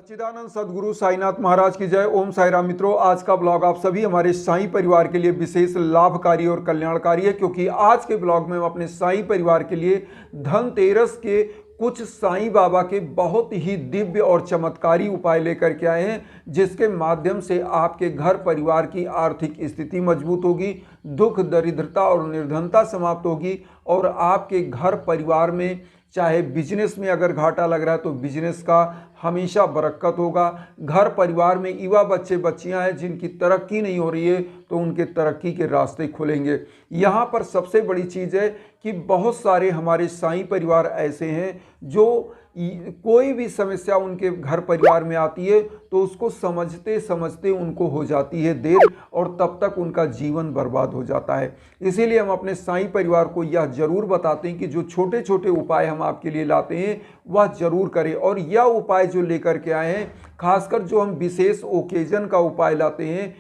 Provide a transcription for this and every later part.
सच्चिदानंद सदगुरु साईनाथ महाराज की जय। ओम साई राम। मित्रों, आज का ब्लॉग आप सभी हमारे साईं परिवार के लिए विशेष लाभकारी और कल्याणकारी है, क्योंकि आज के ब्लॉग में हम अपने साईं परिवार के लिए धनतेरस के कुछ साईं बाबा के बहुत ही दिव्य और चमत्कारी उपाय लेकर के आए हैं, जिसके माध्यम से आपके घर परिवार की आर्थिक स्थिति मजबूत होगी, दुख दरिद्रता और निर्धनता समाप्त होगी और आपके घर परिवार में चाहे बिजनेस में अगर घाटा लग रहा है तो बिजनेस का हमेशा बरकत होगा। घर परिवार में युवा बच्चे बच्चियां हैं जिनकी तरक्की नहीं हो रही है तो उनके तरक्की के रास्ते खुलेंगे। यहाँ पर सबसे बड़ी चीज़ है कि बहुत सारे हमारे साईं परिवार ऐसे हैं जो कोई भी समस्या उनके घर परिवार में आती है तो उसको समझते समझते उनको हो जाती है देर और तब तक उनका जीवन बर्बाद हो जाता है। इसीलिए हम अपने साईं परिवार को यह जरूर बताते हैं कि जो छोटे छोटे उपाय हम आपके लिए लाते हैं वह जरूर करें। और यह उपाय जो लेकर के आए हैं, खासकर जो हम विशेष ओकेजन का उपाय लाते हैं,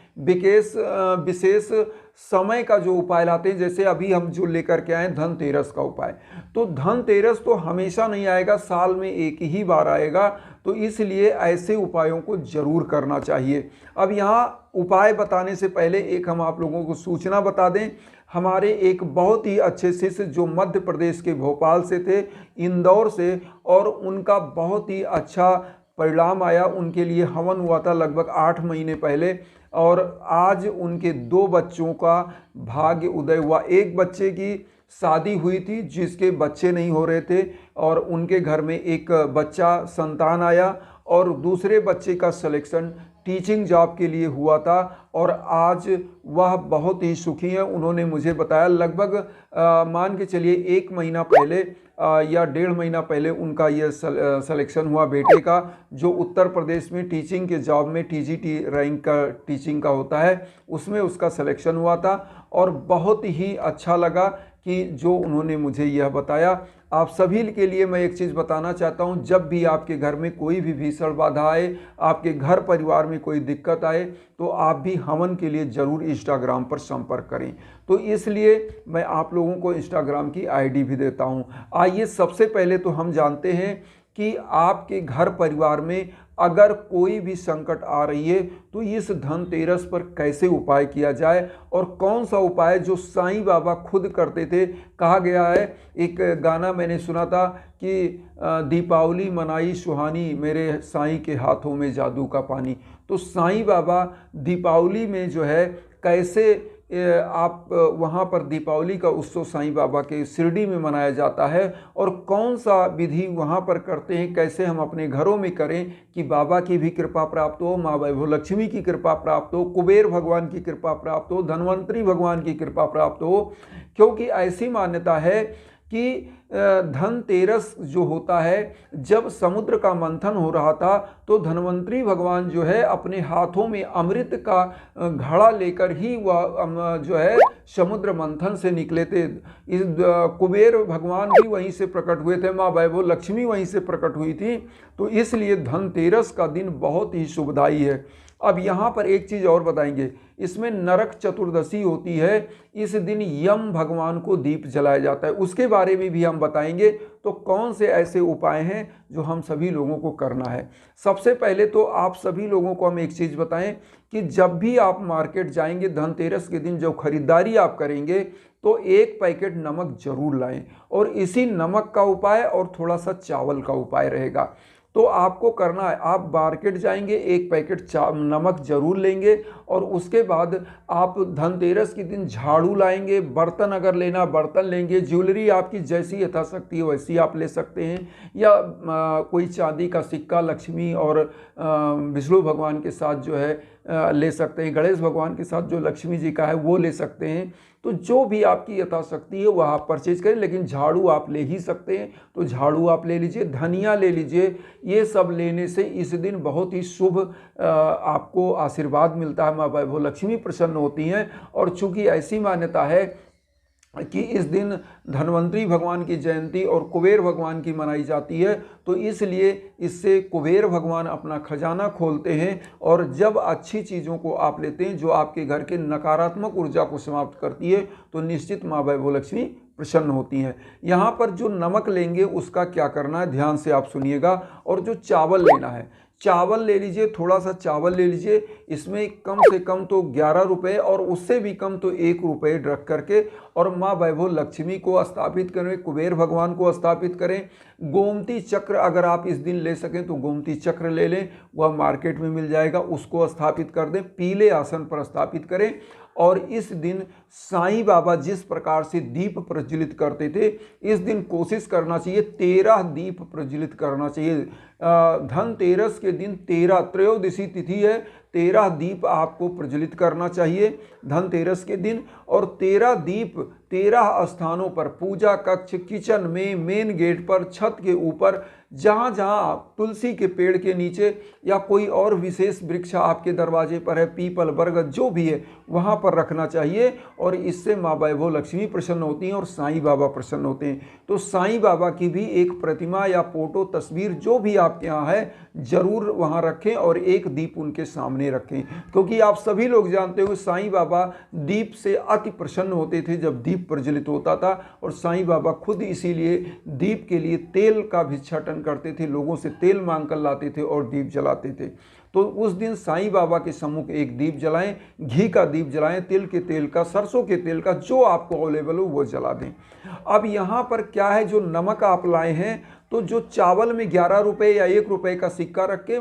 विशेष समय का जो उपाय लाते हैं, जैसे अभी हम जो लेकर के आए धनतेरस का उपाय, तो धनतेरस तो हमेशा नहीं आएगा, साल में एक ही बार आएगा, तो इसलिए ऐसे उपायों को जरूर करना चाहिए। अब यहाँ उपाय बताने से पहले एक हम आप लोगों को सूचना बता दें। हमारे एक बहुत ही अच्छे शिष्य जो मध्य प्रदेश के भोपाल से थे, इंदौर से, और उनका बहुत ही अच्छा परिणाम आया। उनके लिए हवन हुआ था लगभग 8 महीने पहले और आज उनके 2 बच्चों का भाग्य उदय हुआ। एक बच्चे की शादी हुई थी जिसके बच्चे नहीं हो रहे थे और उनके घर में एक बच्चा संतान आया और दूसरे बच्चे का सिलेक्शन टीचिंग जॉब के लिए हुआ था और आज वह बहुत ही सुखी हैं। उन्होंने मुझे बताया लगभग मान के चलिए 1 महीना पहले या 1.5 महीना पहले उनका यह सिलेक्शन हुआ बेटे का, जो उत्तर प्रदेश में टीचिंग के जॉब में टीजीटी रैंक का टीचिंग का होता है, उसमें उसका सिलेक्शन हुआ था और बहुत ही अच्छा लगा कि जो उन्होंने मुझे यह बताया। आप सभी के लिए मैं एक चीज़ बताना चाहता हूं, जब भी आपके घर में कोई भी भीषण बाधा आए, आपके घर परिवार में कोई दिक्कत आए, तो आप भी हवन के लिए ज़रूर इंस्टाग्राम पर संपर्क करें। तो इसलिए मैं आप लोगों को इंस्टाग्राम की आईडी भी देता हूं। आइए सबसे पहले तो हम जानते हैं कि आपके घर परिवार में अगर कोई भी संकट आ रही है तो इस धनतेरस पर कैसे उपाय किया जाए और कौन सा उपाय जो साईं बाबा खुद करते थे। कहा गया है, एक गाना मैंने सुना था कि दीपावली मनाई सुहानी, मेरे साईं के हाथों में जादू का पानी। तो साईं बाबा दीपावली में जो है कैसे आप वहाँ पर दीपावली का उत्सव साईं बाबा के शिरडी में मनाया जाता है और कौन सा विधि वहाँ पर करते हैं, कैसे हम अपने घरों में करें कि बाबा की भी कृपा प्राप्त हो, माँ वैभव लक्ष्मी की कृपा प्राप्त हो, कुबेर भगवान की कृपा प्राप्त हो, धन्वंतरी भगवान की कृपा प्राप्त हो। क्योंकि ऐसी मान्यता है कि धनतेरस जो होता है, जब समुद्र का मंथन हो रहा था तो धन्वंतरी भगवान जो है अपने हाथों में अमृत का घड़ा लेकर ही वह जो है समुद्र मंथन से निकले थे। इस कुबेर भगवान भी वहीं से प्रकट हुए थे, माँ वैभव लक्ष्मी वहीं से प्रकट हुई थी। तो इसलिए धनतेरस का दिन बहुत ही शुभदायी है। अब यहाँ पर एक चीज़ और बताएंगे, इसमें नरक चतुर्दशी होती है, इस दिन यम भगवान को दीप जलाया जाता है, उसके बारे में भी हम बताएंगे। तो कौन से ऐसे उपाय हैं जो हम सभी लोगों को करना है। सबसे पहले तो आप सभी लोगों को हम एक चीज़ बताएं कि जब भी आप मार्केट जाएंगे धनतेरस के दिन, जो खरीदारी आप करेंगे तो 1 पैकेट नमक जरूर लाएं और इसी नमक का उपाय और थोड़ा सा चावल का उपाय रहेगा। तो आपको करना है, आप मार्केट जाएंगे 1 पैकेट नमक जरूर लेंगे और उसके बाद आप धनतेरस के दिन झाड़ू लाएंगे, बर्तन अगर लेना बर्तन लेंगे, ज्वेलरी आपकी जैसी यथाशक्ति है वैसी आप ले सकते हैं, या कोई चांदी का सिक्का लक्ष्मी और विष्णु भगवान के साथ जो है ले सकते हैं, गणेश भगवान के साथ जो लक्ष्मी जी का है वो ले सकते हैं। तो जो भी आपकी यथाशक्ति है वह आप परचेज करें, लेकिन झाड़ू आप ले ही सकते हैं तो झाड़ू आप ले लीजिए, धनिया ले लीजिए। ये सब लेने से इस दिन बहुत ही शुभ आपको आशीर्वाद मिलता है, माँ वैभव लक्ष्मी प्रसन्न होती हैं। और चूंकि ऐसी मान्यता है कि इस दिन धन्वंतरी भगवान की जयंती और कुबेर भगवान की मनाई जाती है, तो इसलिए इससे कुबेर भगवान अपना खजाना खोलते हैं और जब अच्छी चीज़ों को आप लेते हैं जो आपके घर के नकारात्मक ऊर्जा को समाप्त करती है तो निश्चित माँ वैभव लक्ष्मी प्रसन्न होती हैं। यहाँ पर जो नमक लेंगे उसका क्या करना है ध्यान से आप सुनिएगा। और जो चावल लेना है, चावल ले लीजिए, थोड़ा सा चावल ले लीजिए, इसमें कम से कम तो 11 रुपये और उससे भी कम तो 1 रुपये रख करके और माँ वैभव लक्ष्मी को स्थापित करें, कुबेर भगवान को स्थापित करें। गोमती चक्र अगर आप इस दिन ले सकें तो गोमती चक्र ले लें, वह मार्केट में मिल जाएगा, उसको स्थापित कर दें, पीले आसन पर स्थापित करें। और इस दिन साईं बाबा जिस प्रकार से दीप प्रज्वलित करते थे, इस दिन कोशिश करना चाहिए 13 दीप प्रज्वलित करना चाहिए। धनतेरस के दिन 13 त्रयोदशी तिथि है, 13 दीप आपको प्रज्वलित करना चाहिए धनतेरस के दिन। और 13 दीप 13 स्थानों पर, पूजा कक्ष, किचन में, मेन गेट पर, छत के ऊपर, जहाँ जहाँ तुलसी के पेड़ के नीचे या कोई और विशेष वृक्ष आपके दरवाजे पर है, पीपल, बरगद जो भी है, वहाँ पर रखना चाहिए। और इससे माँ वैभव लक्ष्मी प्रसन्न होती हैं और साईं बाबा प्रसन्न होते हैं। तो साईं बाबा की भी एक प्रतिमा या फोटो, तस्वीर जो भी आपके यहाँ है, जरूर वहाँ रखें और एक दीप उनके सामने रखें, क्योंकि आप सभी लोग जानते हो साईं बाबा दीप से अति प्रसन्न होते थे जब दीप प्रज्वलित होता था। और साईं बाबा खुद इसीलिए दीप के लिए तेल का भिक्षाटन करते थे, लोगों से तेल मांग कर लाते थे और दीप जलाते थे। तो उस दिन साईं बाबा के सम्मुख एक दीप जलाएं, घी का दीप जलाएं, तिल के तेल का, सरसों के तेल का, जो आपको अवेलेबल हो वो जला दें। अब यहाँ पर क्या है, जो नमक आप लाए हैं, तो जो चावल में 11 रुपये या 1 रुपये का सिक्का रख के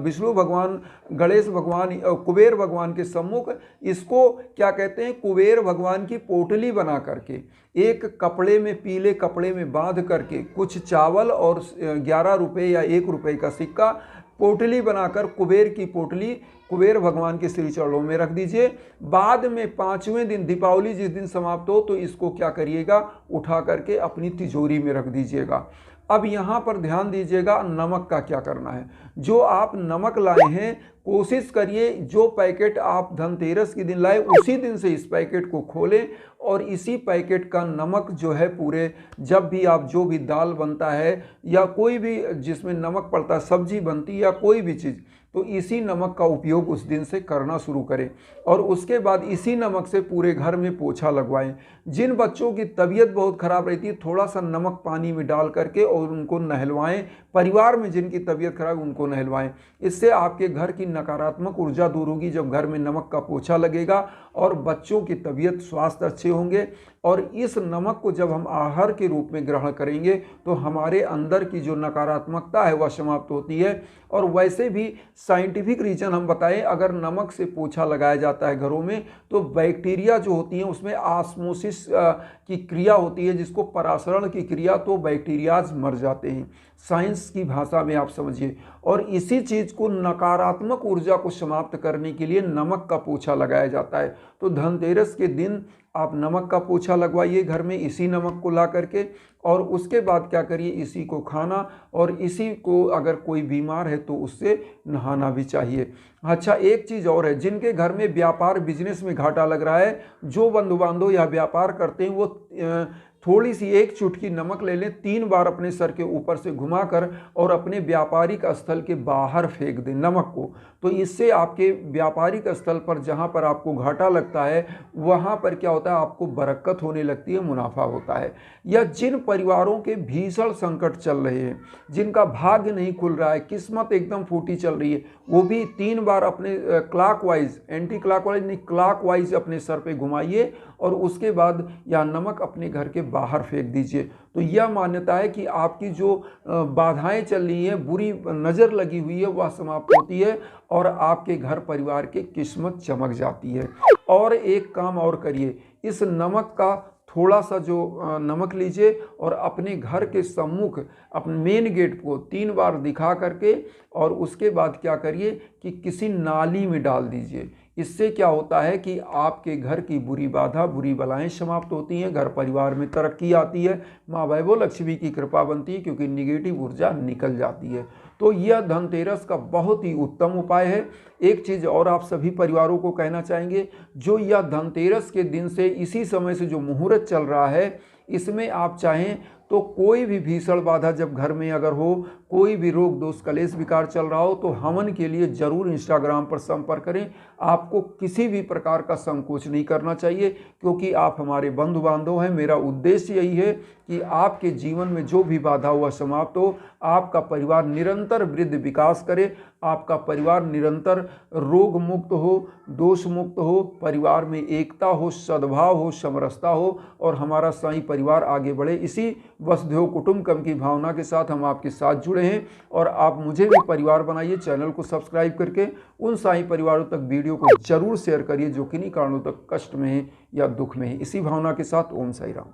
विष्णु भगवान, गणेश भगवान, कुबेर भगवान के सम्मुख इसको क्या कहते हैं, कुबेर भगवान की पोटली बना करके एक कपड़े में, पीले कपड़े में बांध करके कुछ चावल और 11 रुपये या 1 रुपये का सिक्का, पोटली बनाकर कुबेर की पोटली कुबेर भगवान के श्री चरणों में रख दीजिए। बाद में 5वें दिन, दीपावली जिस दिन समाप्त हो, तो इसको क्या करिएगा, उठा करके अपनी तिजोरी में रख दीजिएगा। अब यहाँ पर ध्यान दीजिएगा, नमक का क्या करना है। जो आप नमक लाए हैं, कोशिश करिए जो पैकेट आप धनतेरस के दिन लाए उसी दिन से इस पैकेट को खोलें और इसी पैकेट का नमक जो है पूरे, जब भी आप जो भी दाल बनता है या कोई भी जिसमें नमक पड़ता है, सब्जी बनती है या कोई भी चीज़, तो इसी नमक का उपयोग उस दिन से करना शुरू करें। और उसके बाद इसी नमक से पूरे घर में पोछा लगवाएं। जिन बच्चों की तबीयत बहुत ख़राब रहती है, थोड़ा सा नमक पानी में डाल करके और उनको नहलवाएं। परिवार में जिनकी तबीयत खराब उनको नहलवाएं। इससे आपके घर की नकारात्मक ऊर्जा दूर होगी जब घर में नमक का पोछा लगेगा और बच्चों की तबीयत, स्वास्थ्य अच्छे होंगे। और इस नमक को जब हम आहार के रूप में ग्रहण करेंगे तो हमारे अंदर की जो नकारात्मकता है वह समाप्त होती है। और वैसे भी साइंटिफिक रीजन हम बताएं, अगर नमक से पोछा लगाया जाता है घरों में तो बैक्टीरिया जो होती हैं उसमें ऑस्मोसिस की क्रिया होती है, जिसको परासरण की क्रिया, तो बैक्टीरियाज मर जाते हैं, साइंस की भाषा में आप समझिए। और इसी चीज़ को, नकारात्मक ऊर्जा को समाप्त करने के लिए नमक का पोछा लगाया जाता है। तो धनतेरस के दिन आप नमक का पोछा लगवाइए घर में, इसी नमक को ला करके, और उसके बाद क्या करिए, इसी को खाना और इसी को, अगर कोई बीमार है तो उससे नहाना भी चाहिए। अच्छा, एक चीज़ और है, जिनके घर में व्यापार, बिजनेस में घाटा लग रहा है, जो बंधु बांधव या व्यापार करते हैं, वो थोड़ी सी एक चुटकी नमक ले लें, 3 बार अपने सर के ऊपर से घुमाकर और अपने व्यापारिक स्थल के बाहर फेंक दें नमक को। तो इससे आपके व्यापारिक स्थल पर जहाँ पर आपको घाटा लगता है वहाँ पर क्या होता है, आपको बरकत होने लगती है, मुनाफा होता है। या जिन परिवारों के भीषण संकट चल रहे हैं, जिनका भाग्य नहीं खुल रहा है, किस्मत एकदम फूटी चल रही है, वो भी 3 बार अपने क्लॉकवाइज, एंटी क्लॉकवाइज नहीं, क्लॉकवाइज अपने सर पे घुमाइए और उसके बाद यह नमक अपने घर के बाहर फेंक दीजिए। तो यह मान्यता है कि आपकी जो बाधाएं चल रही हैं, बुरी नज़र लगी हुई है, वह समाप्त होती है और आपके घर परिवार की किस्मत चमक जाती है। और एक काम और करिए, इस नमक का थोड़ा सा जो नमक लीजिए और अपने घर के सम्मुख, अपने मेन गेट को 3 बार दिखा करके, और उसके बाद क्या करिए कि किसी नाली में डाल दीजिए। इससे क्या होता है कि आपके घर की बुरी बाधा, बुरी बलाएं समाप्त होती हैं, घर परिवार में तरक्की आती है, माँ वैभव लक्ष्मी की कृपा बनती है, क्योंकि निगेटिव ऊर्जा निकल जाती है। तो यह धनतेरस का बहुत ही उत्तम उपाय है। एक चीज़ और आप सभी परिवारों को कहना चाहेंगे, जो यह धनतेरस के दिन से, इसी समय से जो मुहूर्त चल रहा है, इसमें आप चाहें तो कोई भी भीषण बाधा जब घर में अगर हो, कोई भी रोग दोष कलेश विकार चल रहा हो, तो हवन के लिए जरूर इंस्टाग्राम पर संपर्क करें। आपको किसी भी प्रकार का संकोच नहीं करना चाहिए, क्योंकि आप हमारे बंधु बांधव हैं। मेरा उद्देश्य यही है कि आपके जीवन में जो भी बाधा हुआ समाप्त हो, आपका परिवार निरंतर वृद्धि विकास करे, आपका परिवार निरंतर रोग मुक्त हो, दोष मुक्त हो, परिवार में एकता हो, सद्भाव हो, समरसता हो और हमारा साईं परिवार आगे बढ़े। इसी वसुधैव कुटुंबकम की भावना के साथ हम आपके साथ जुड़े हैं और आप मुझे भी परिवार बनाइए। चैनल को सब्सक्राइब करके उन साईं परिवारों तक वीडियो को जरूर शेयर करिए जो किन्हीं कारणों तक कष्ट में है या दुख में है। इसी भावना के साथ ओम साई राम।